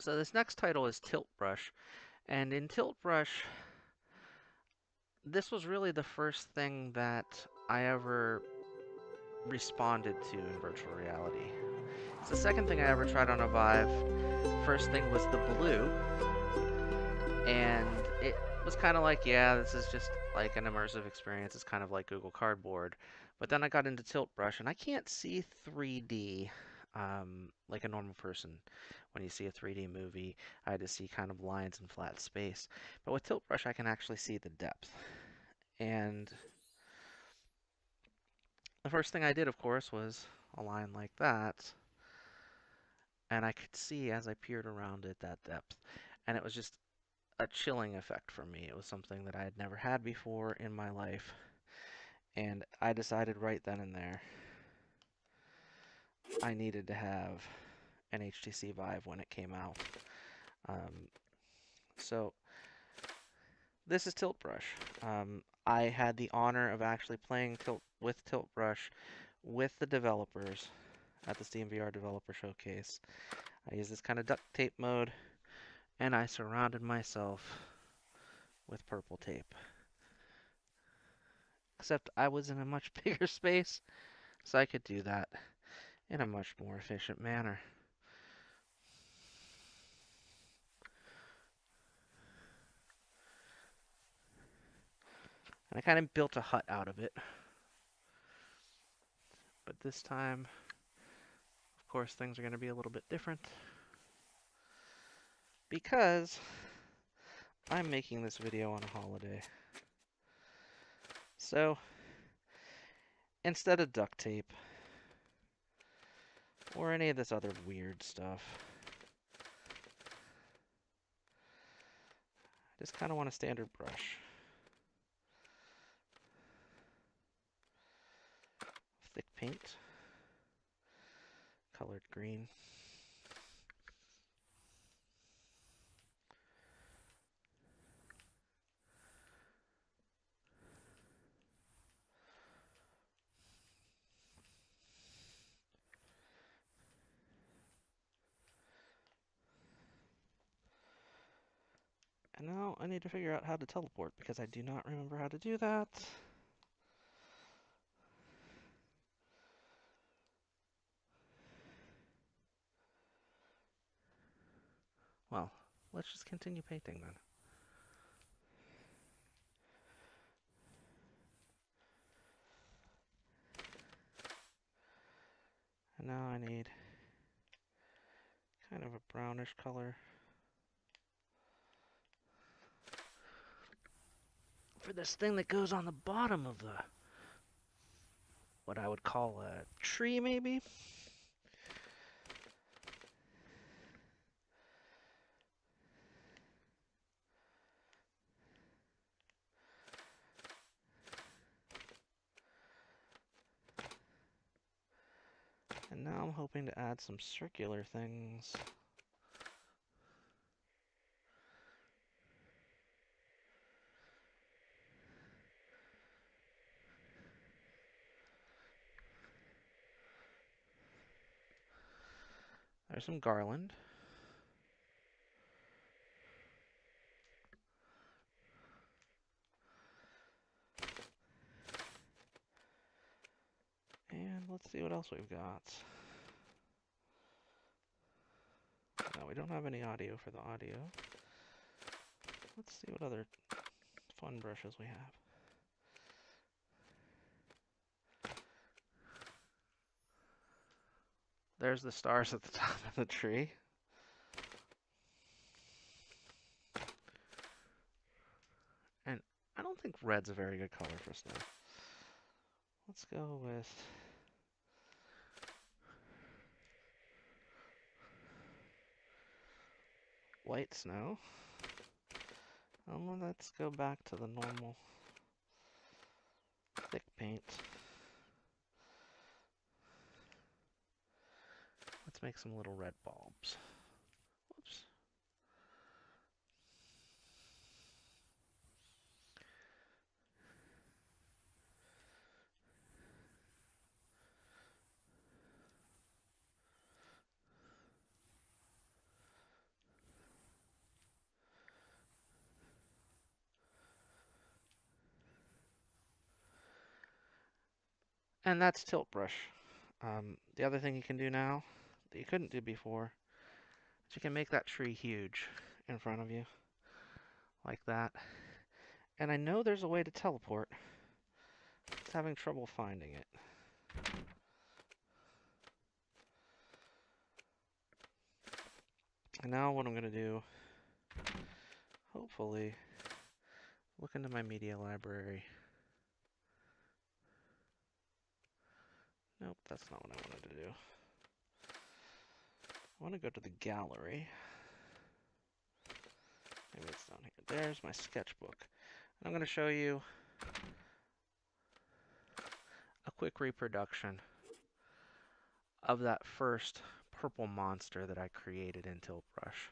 So this next title is Tilt Brush, and in Tilt Brush, this was really the first thing that I ever responded to in virtual reality. It's the second thing I ever tried on a Vive. First thing was the blue, and it was kind of like, yeah, this is just like an immersive experience. It's kind of like Google Cardboard. But then I got into Tilt Brush, and I can't see 3D like a normal person. When you see a 3D movie, I just see kind of lines and flat space. But with Tilt Brush, I can actually see the depth. And the first thing I did, of course, was a line like that. And I could see as I peered around it that depth. And it was just a chilling effect for me. It was something that I had never had before in my life. And I decided right then and there I needed to have an HTC Vive when it came out. Um, so this is Tilt Brush. I had the honor of actually playing with Tilt Brush with the developers at the Steam VR Developer Showcase. I used this kind of duct tape mode, and I surrounded myself with purple tape. Except I was in a much bigger space, so I could do that in a much more efficient manner. And I kind of built a hut out of it. But this time, of course, things are going to be a little bit different. Because I'm making this video on a holiday. So, instead of duct tape, or any of this other weird stuff, I just kind of want a standard brush. Thick paint, colored green. And now I need to figure out how to teleport, because I do not remember how to do that. Well, let's just continue painting then. And now I need kind of a brownish color for this thing that goes on the bottom of the, what I would call a tree, maybe? And now I'm hoping to add some circular things. There's some garland. And let's see what else we've got. No, we don't have any audio for the audio. Let's see what other fun brushes we have. There's the stars at the top of the tree. And I don't think red's a very good color for snow. Let's go with white snow. Let's go back to the normal thick paint. Let's make some little red bulbs. Whoops. And that's Tilt Brush. The other thing you can do now that you couldn't do before is you can make that tree huge in front of you, like that. And I know there's a way to teleport. It's having trouble finding it. And now what I'm going to do, hopefully, look into my media library. Nope, that's not what I wanted to do. I want to go to the gallery. Maybe it's down here. There's my sketchbook. And I'm going to show you a quick reproduction of that first purple monster that I created in Tilt Brush.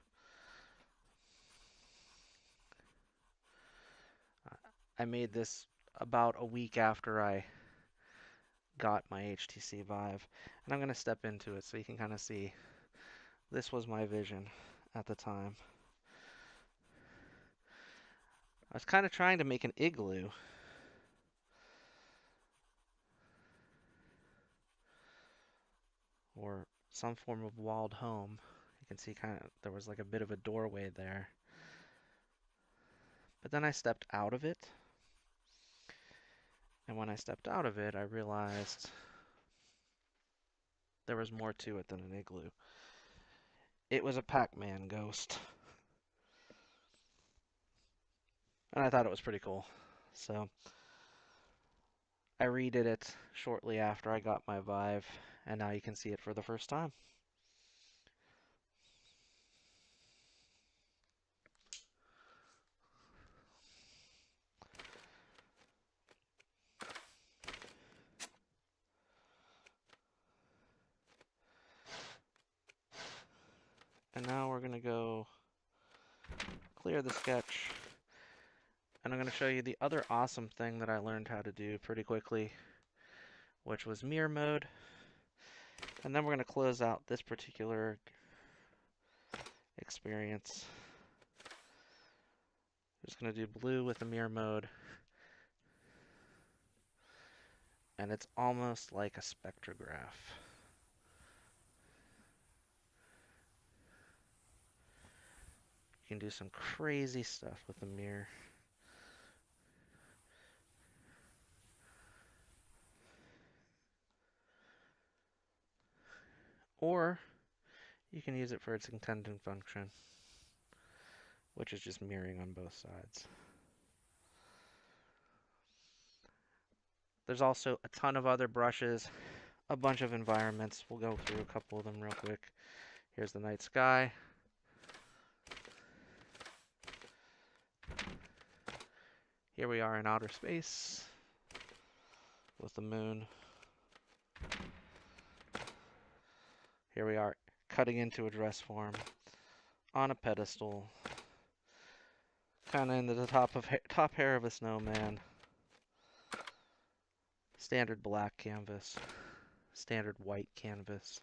I made this about a week after I got my HTC Vive, and I'm going to step into it so you can kind of see this was my vision at the time. I was kind of trying to make an igloo. Or some form of walled home. You can see there was like a bit of a doorway there. But then I stepped out of it. And when I stepped out of it, I realized there was more to it than an igloo. It was a Pac-Man ghost. And I thought it was pretty cool. So I redid it shortly after I got my Vive, and now you can see it for the first time. And now we're going to go clear the sketch. And I'm going to show you the other awesome thing that I learned how to do pretty quickly, which was mirror mode. And then we're going to close out this particular experience. I'm just going to do blue with the mirror mode. And it's almost like a spectrograph. You can do some crazy stuff with the mirror. Or you can use it for its intended function, which is just mirroring on both sides. There's also a ton of other brushes, a bunch of environments. We'll go through a couple of them real quick. Here's the night sky. Here we are in outer space with the moon. Here we are cutting into a dress form on a pedestal, kind of into the top hair of a snowman. Standard black canvas, standard white canvas,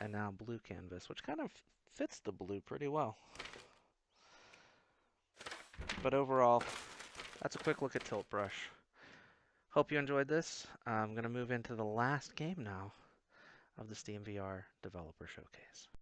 and now blue canvas, which kind of fits the blue pretty well. But overall, that's a quick look at Tilt Brush. Hope you enjoyed this. I'm going to move into the last game now of the Steam VR Developer Showcase.